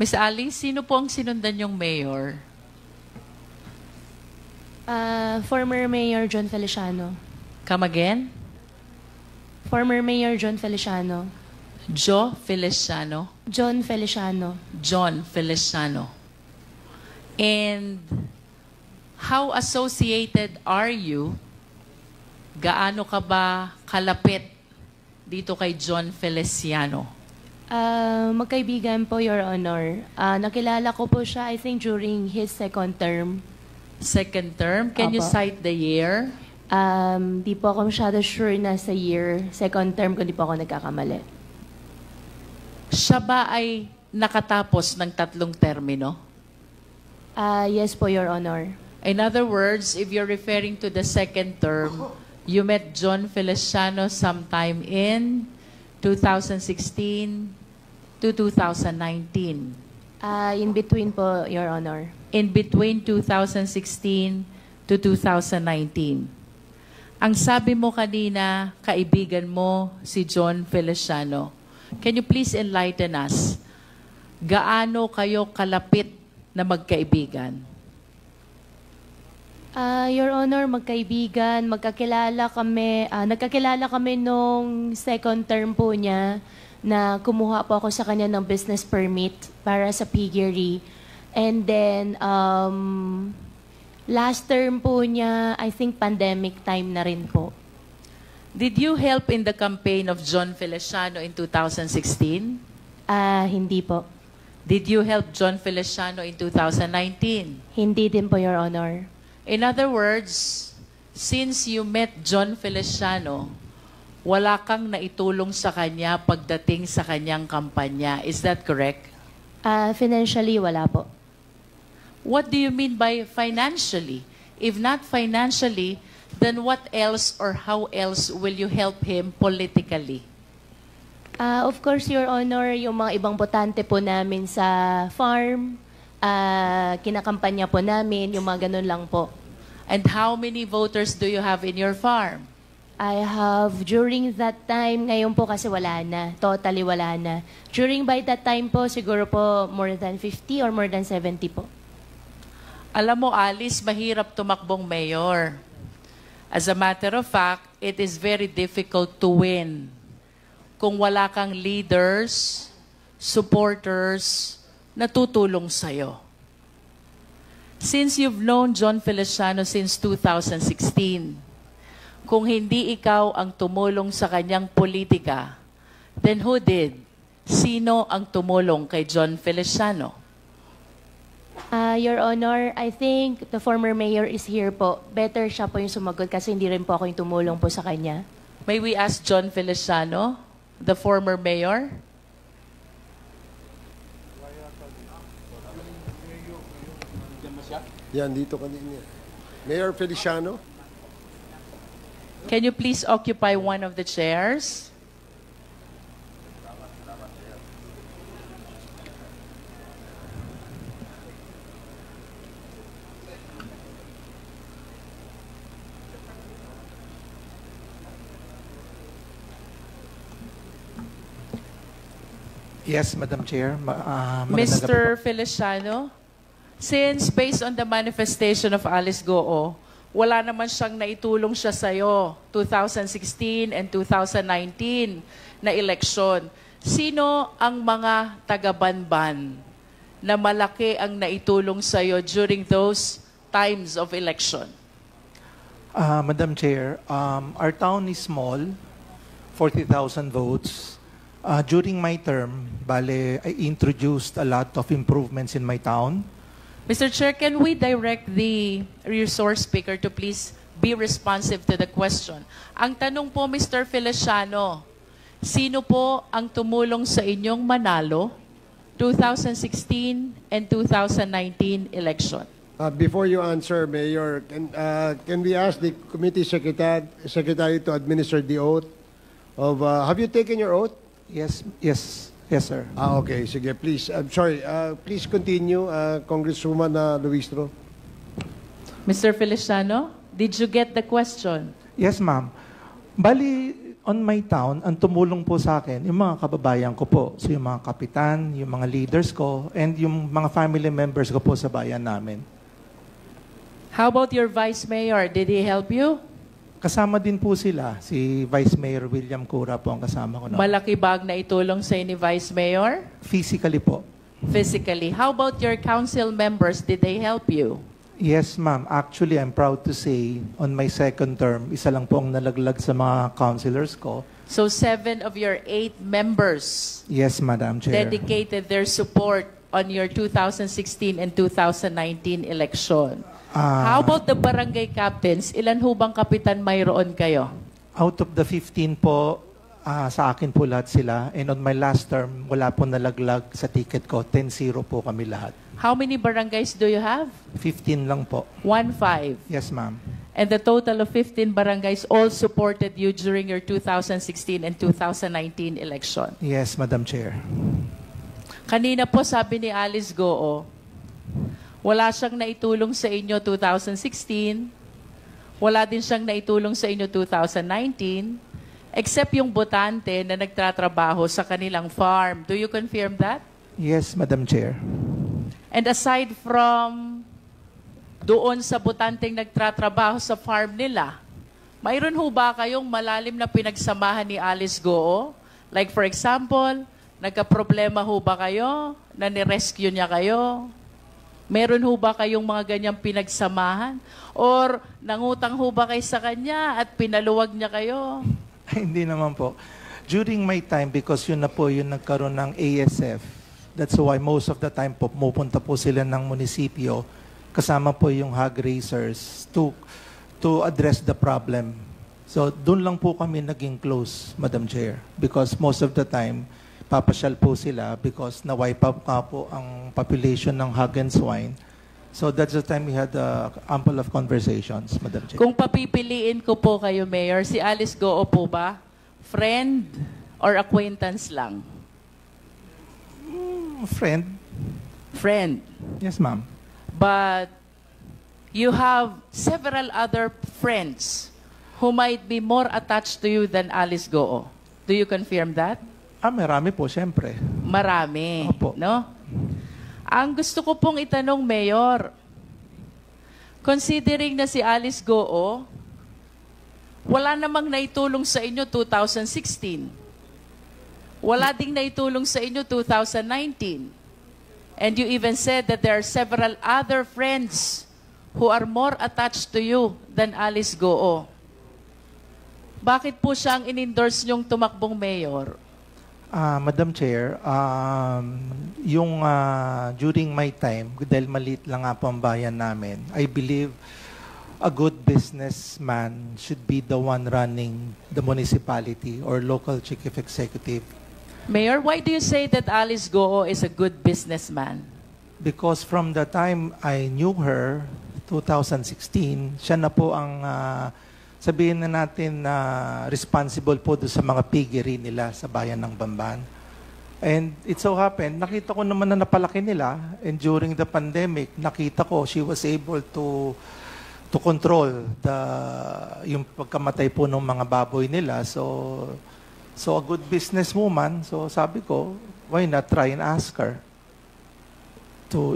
Miss Alice, sino po ang sinundan yung mayor? Former Mayor John Feliciano. Come again? Former Mayor John Feliciano. Joe Feliciano. John Feliciano. John Feliciano. And how associated are you? Gaano ka ba kalapit dito kay John Feliciano? Magkaibigan po, Your Honor. Nakilala ko po siya, I think, during his second term. Second term? Can you Opo. cite the year? Di po ako masyado sure na sa year. Second term, kung di po ako nagkakamali. Siya ba ay nakatapos ng 3 termino? Yes po, Your Honor. In other words, if you're referring to the second term, you met John Feliciano sometime in 2016 to 2019. In between po, Your Honor. In between 2016 to 2019. Ang sabi mo kanina, kaibigan mo si John Feliciano. Can you please enlighten us? Gaano kayo kalapit na magkaibigan? Your Honor, magkaibigan, magkakilala kami. Nagkakilala kami nung second term po niya na kumuha po ako sa kanya ng business permit para sa piggery. And then, last term po niya, I think pandemic time na rin po. Did you help in the campaign of John Feliciano in 2016? Hindi po. Did you help John Feliciano in 2019? Hindi din po, Your Honor. In other words, since you met John Feliciano, wala kang naitulong sa kanya pagdating sa kanyang kampanya. Is that correct? Financially, wala po. What do you mean by financially? If not financially, then what else or how else will you help him politically? Of course, Your Honor, yung mga ibang botante po namin sa farm, kinakampanya po namin, yung mga ganun lang po. And how many voters do you have in your farm? I have, during that time, ngayon po kasi wala na, totally wala na. During by that time po, siguro po more than 50 or more than 70 po. Alam mo, Alice, mahirap tumakbong mayor. As a matter of fact, it is very difficult to win kung wala kang leaders, supporters, na tutulong sa'yo. Since you've known John Feliciano since 2016, kung hindi ikaw ang tumulong sa kanyang politika, then who did? Sino ang tumulong kay John Feliciano? Your Honor, I think the former mayor is here po. Better siya po yung sumagot kasi hindi rin po ako yung tumulong po sa kanya. May we ask John Feliciano, the former mayor? Yan, dito kanina. Mayor Feliciano? Can you please occupy one of the chairs? Yes, Madam Chair. Mr. Feliciano, since based on the manifestation of Alice Goo, wala naman siyang naitulong siya sa'yo 2016 and 2019 na eleksyon. Sino ang mga taga-Banban na malaki ang naitulong sa'yo during those times of election? Madam Chair, our town is small, 40,000 votes. During my term, I introduced a lot of improvements in my town. Mr. Chair, can we direct the resource speaker to please be responsive to the question? Ang tanong po, Mr. Feliciano, sino po ang tumulong sa inyong manalo 2016 and 2019 election? Before you answer, Mayor, can we ask the committee secretary to administer the oath of... have you taken your oath? Yes, sir. Okay, sige, please. I'm sorry. Please continue, Congresswoman Luistro. Mr. Feliciano, did you get the question? Yes, ma'am. on my town, ang tumulong po sa akin, yung mga kababayan ko po. So yung mga kapitan, yung mga leaders ko, and yung mga family members ko po sa bayan namin. How about your vice mayor? Did he help you? Kasama din po sila. Si Vice Mayor William Cura po ang kasama ko. Malaki bag na itulong sa ni vice mayor? Physically po. Physically. How about your council members? Did they help you? Yes, ma'am. Actually, I'm proud to say, on my second term, isa lang po ang nalaglag sa mga councilors ko. So 7 of your 8 members Yes, Madam Chair. dedicated their support on your 2016 and 2019 election. How about the barangay captains? Ilan ho bang kapitan mayroon kayo? Out of the 15 po, sa akin po lahat sila. And on my last term, wala po nalaglag sa ticket ko. 10-0 po kami lahat. How many barangays do you have? 15 lang po. 15. Yes, ma'am. And the total of 15 barangays all supported you during your 2016 and 2019 election. Yes, Madam Chair. Kanina po sabi ni Alice Goo, wala siyang naitulong sa inyo 2016, wala din siyang naitulong sa inyo 2019, except yung botante na nagtatrabaho sa kanilang farm. Do you confirm that? Yes, Madam Chair. And aside from doon sa botanteng nagtatrabaho sa farm nila, mayroon ho ba kayong malalim na pinagsamahan ni Alice Goo? Like for example, nagka-problema ho ba kayo na ni-rescue niya kayo? Meron ho ba kayong mga ganyang pinagsamahan? Or nangutang ho ba kayo sa kanya at pinaluwag niya kayo? Hindi naman po. During my time, because yun na po yung nagkaroon ng ASF, that's why most of the time po, pupunta po sila ng munisipyo, kasama po yung hog raisers to address the problem. So, doon lang po kami naging close, Madam Chair, because most of the time, papasyal po sila because na-wipe out nga po ang population ng hog and swine. So that's the time we had ample of conversations, Madam Chair. Kung papipiliin ko po kayo, Mayor, si Alice Goo po ba? Friend or acquaintance lang? Friend? Friend. Yes, ma'am. But you have several other friends who might be more attached to you than Alice Goo. Do you confirm that? Marami po, siyempre. Marami, Opo. no? Ang gusto ko pong itanong, Mayor, considering na si Alice Goo, wala namang naitulong sa inyo 2016. Wala ding naitulong sa inyo 2019. And you even said that there are several other friends who are more attached to you than Alice Goo. Bakit po siya ang in-endorse niyong tumakbong mayor? Madam Chair, yung during my time, dahil maliit lang nga po ang bayan namin, I believe a good businessman should be the one running the municipality or local chief executive. Mayor, why do you say that Alice Goo is a good businessman? Because from the time I knew her, 2016, siya na po ang sabihin na natin na responsible po doon sa mga piggery nila sa bayan ng Bamban. And it so happened, nakita ko naman na napalaki nila, and during the pandemic, nakita ko she was able to control yung pagkamatay po ng mga baboy nila. So a good businesswoman, so sabi ko, why not try and ask her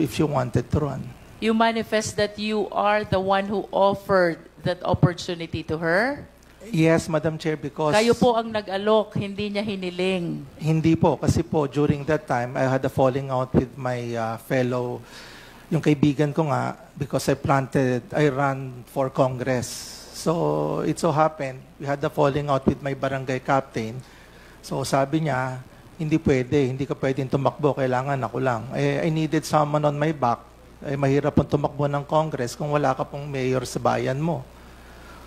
if you wanted to run. You manifest that you are the one who offered that opportunity to her? Yes, Madam Chair, because... Kayo po ang nag-alok, hindi niya hiniling. Hindi po, kasi po during that time, I had a falling out with my fellow, yung kaibigan ko nga, because I ran for Congress. So, it so happened, we had a falling out with my barangay captain. So, sabi niya, hindi ka pwedeng tumakbo, kailangan ako lang. I needed someone on my back. Mahirap pong tumakbo ng Congress kung wala ka pong mayor sa bayan mo.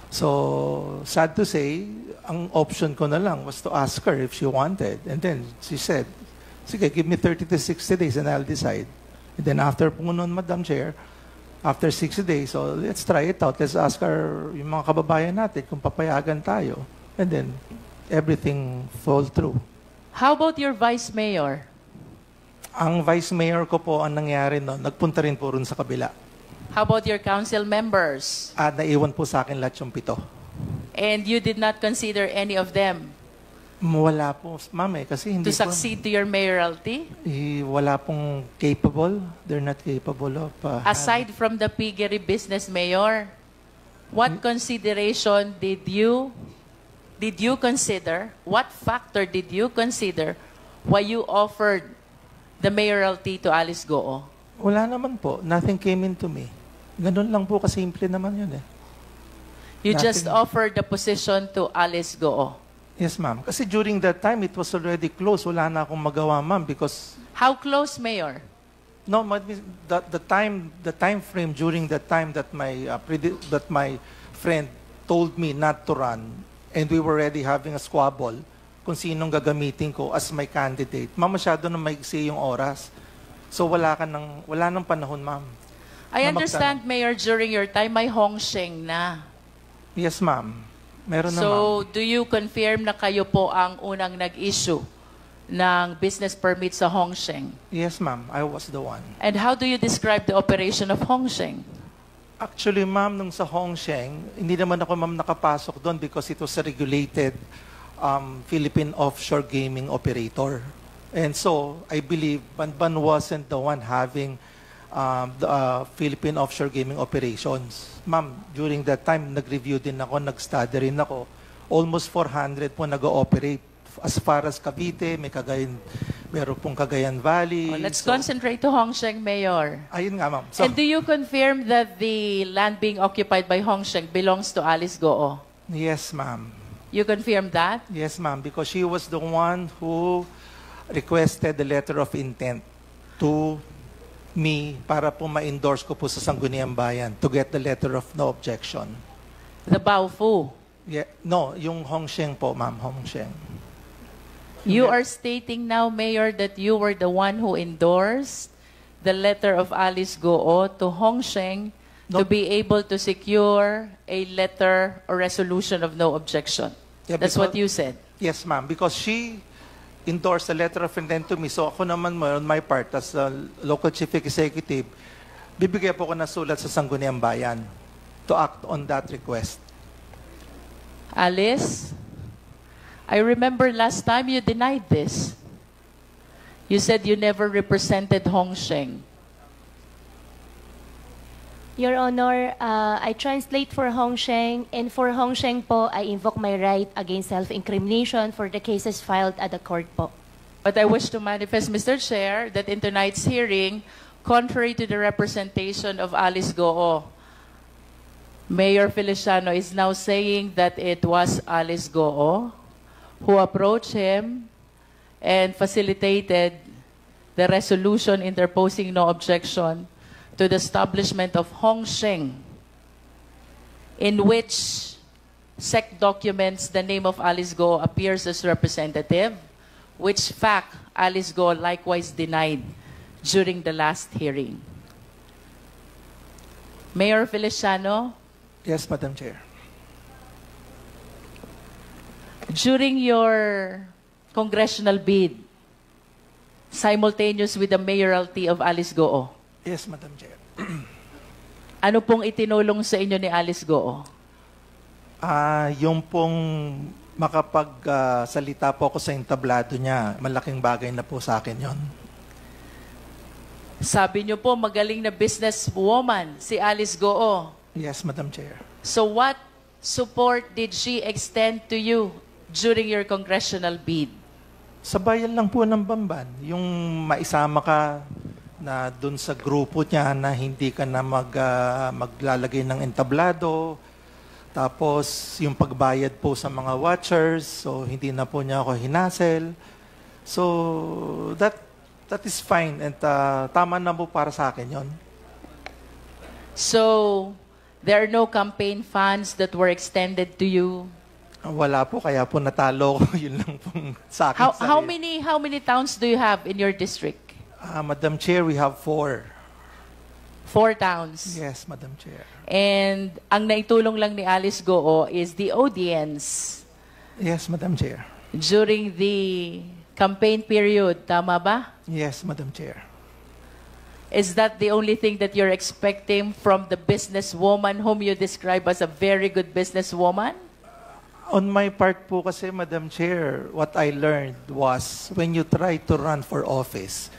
So, sad to say, ang option ko na lang was to ask her if she wanted. And then she said, sige, give me 30 to 60 days and I'll decide. And then after po noon, Madam Chair, after 60 days, so let's try it out. Let's ask her, yung mga kababayan natin, kung papayagan tayo. And then, everything fall through. How about your vice mayor? Ang vice mayor ko po, ang nangyari noon, nagpunta rin po rin sa kabila. How about your council members? At naiwan po sa akin lahat yung 7. And you did not consider any of them Wala po, ma'am kasi hindi to succeed to your mayoralty? wala pong capable. They're not capable of... Aside from the piggery business, Mayor, what consideration did you consider, what factor did you consider why you offered the mayoralty to Alice Goo? Wala naman po. Nothing came into me. Ganun lang po, kasimple naman yun eh. You just Nothing. offered the position to Alice Goo. Yes, ma'am. Kasi during that time, it was already closed. Wala na akong magawa, ma'am, because... How close, Mayor? No, the time frame during that time that my friend told me not to run, and we were already having a squabble kung sinong gagamitin ko as my candidate. Ma'am, masyado na maigsi yung oras. So wala nang panahon, ma'am. I na understand, Mayor, during your time, may Hong Sheng na. Yes, ma'am. Meron na, ma'am. So, do you confirm na kayo po ang unang nag-issue ng business permit sa Hong Sheng? Yes, ma'am. I was the one. And how do you describe the operation of Hong Sheng? Actually, ma'am, nung sa Hong Sheng, hindi naman ako, ma'am, nakapasok doon because it was a regulated Philippine offshore gaming operator. And so, I believe Banban wasn't the one having the Philippine offshore gaming operations. Ma'am, during that time, nag-review din ako, nag-study rin ako. Almost 400 po nag-ooperate. As far as Cavite, meron pong Cagayan Valley. Let's concentrate to Hong Sheng, Mayor. Ayun nga, ma'am. So, And do you confirm that the land being occupied by Hong Sheng belongs to Alice Goo? yes, ma'am. You confirm that? Yes, ma'am. Because she was the one who requested the letter of intent to me para po ma-endorse ko po sa Sangguniang Bayan to get the letter of no objection. The Baofu. Yeah, no, yung Hong Sheng po, ma'am, Hong Sheng. You are stating now, Mayor, that you were the one who endorsed the letter of Alice Goo to Hong Sheng to No. be able to secure a letter or resolution of no objection. Yeah, That's what you said. Yes, ma'am, because she endorsed the letter of intent to me. So ako naman, on my part, as a local chief executive, bibigyan po ko ng sulat sa Sangguniang Bayan to act on that request. Alice, I remember last time you denied this. You said you never represented Hong Sheng. Your Honor, I translate for Hong Sheng, and for Hong Sheng po, I invoke my right against self-incrimination for the cases filed at the court po. But I wish to manifest, Mr. Chair, that in tonight's hearing, contrary to the representation of Alice Goo, Mayor Feliciano is now saying that it was Alice Goo who approached him and facilitated the resolution interposing no objection to the establishment of Hong Sheng, in which SEC documents the name of Alice Goo appears as representative, which fact Alice Goo likewise denied during the last hearing. Mayor Feliciano, Yes, Madam Chair. during your congressional bid, simultaneous with the mayoralty of Alice Goo, Yes, Madam Chair. ano pong itinulong sa inyo ni Alice Goo? Yung pong makapagsalita po ako sa entablado niya, malaking bagay na po sa akin yon. Sabi niyo po, magaling na businesswoman si Alice Goo. Yes, Madam Chair. So what support did she extend to you during your congressional bid? Sa bayan lang po ng Bamban, yung maisama ka na dun sa grupo niya na hindi ka na maglalagay ng entablado. Tapos yung pagbayad po sa mga watchers, so hindi na po niya ako hinasel. So that is fine and tama na po para sa akin yon. So there are no campaign funds that were extended to you? Wala po, kaya po natalo ko. Yun lang pong sa akin. How many towns do you have in your district? Madam Chair, we have 4. 4 towns. Yes, Madam Chair. And ang naitulong lang ni Alice Goo is the audience Yes, Madam Chair. during the campaign period. Tama ba? Yes, Madam Chair. Is that the only thing that you're expecting from the businesswoman whom you describe as a very good businesswoman? On my part po kasi, Madam Chair, what I learned was when you try to run for office,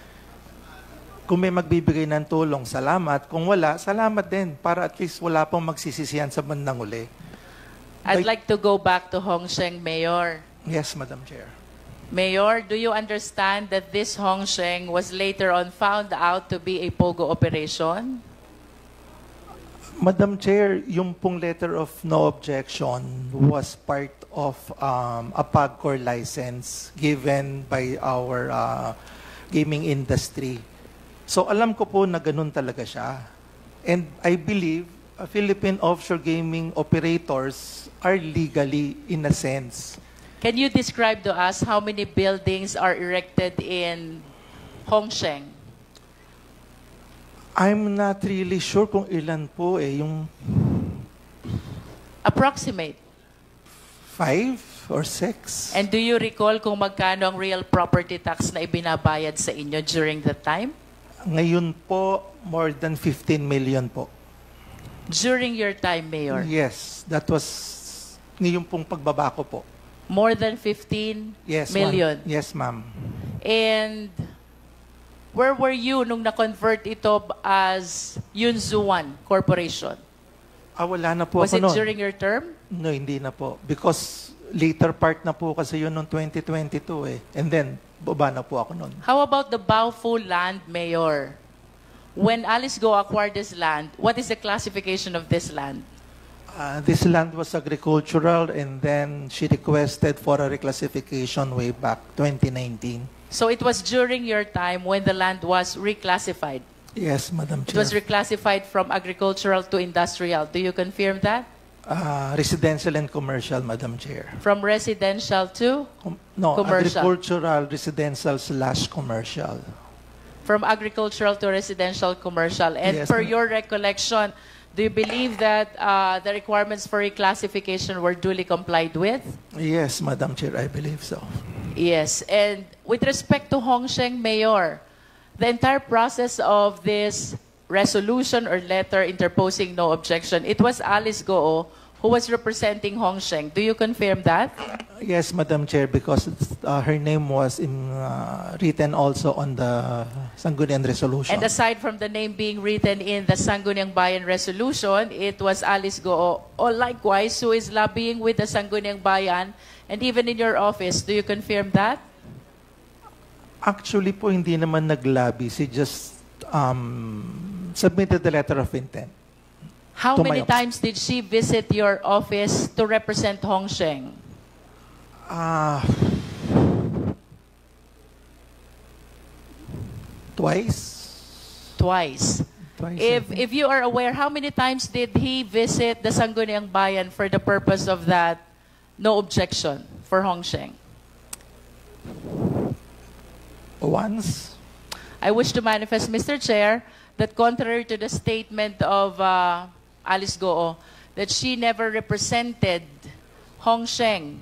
kung may magbibigay ng tulong, salamat. Kung wala, salamat din para at least wala pong magsisisihan sa bandang uli. I'd like to go back to Hong Sheng, Mayor. Yes, Madam Chair. Mayor, do you understand that this Hong Sheng was later on found out to be a POGO operation? Madam Chair, yung pong letter of no objection was part of a PAGCOR license given by our gaming industry. So alam ko po na ganun talaga siya. And I believe Philippine offshore gaming operators are legally in a sense. Can you describe to us how many buildings are erected in Hong Sheng? I'm not really sure kung ilan po yung Approximate. 5 or 6. And do you recall kung magkano ang real property tax na ibinabayad sa inyo during that time? Ngayon po, more than 15 million po. During your time, Mayor? Yes, that was ngayong pong pagbaba ko po. More than 15 Yes, million? ma'am. Yes, ma'am. And where were you nung na-convert ito as Yunzuan Corporation? Wala na po Was ako it noon. during your term? No, hindi na po. Because later part na po kasi yun noong 2022 eh. And then, baba na po ako noon. How about the Baofu land, Mayor? When Alice Go acquired this land, what is the classification of this land? This land was agricultural and then she requested for a reclassification way back 2019. So it was during your time when the land was reclassified. Yes, Madam It was Chair. reclassified from agricultural to industrial. Do you confirm that? Residential and commercial, Madam Chair. From residential to? No, Commercial. agricultural, residential / commercial. From agricultural to residential commercial. And Yes, per ma'am. your recollection, do you believe that the requirements for reclassification were duly complied with? Yes, Madam Chair, I believe so. Yes. And with respect to Hong Sheng, Mayor, the entire process of this resolution or letter interposing no objection, it was Alice Goo who was representing Hong Sheng. Do you confirm that? Yes, Madam Chair, because her name was written also on the Sangguniang Resolution. And aside from the name being written in the Sangguniang Bayan Resolution, it was Alice Goo, or likewise, who is lobbying with the Sangguniang Bayan, and even in your office. Do you confirm that? Actually po, hindi naman nag-lobby. She just submitted the letter of intent. How To my many office. times did she visit your office to represent Hong Sheng? Twice? Twice. Twice, I think. If you are aware, how many times did he visit the Sangguniang Bayan for the purpose of that no objection for Hong Sheng? Once? I wish to manifest, Mr. Chair, that contrary to the statement of Alice Goo, that she never represented Hong Sheng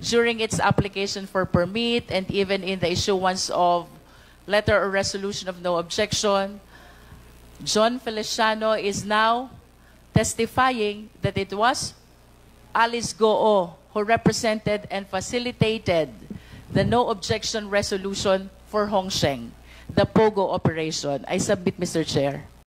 during its application for permit and even in the issuance of letter or resolution of no objection, John Feliciano is now testifying that it was Alice Goo who represented and facilitated the no objection resolution for Hong Sheng, the POGO operation. I submit, Mr. Chair.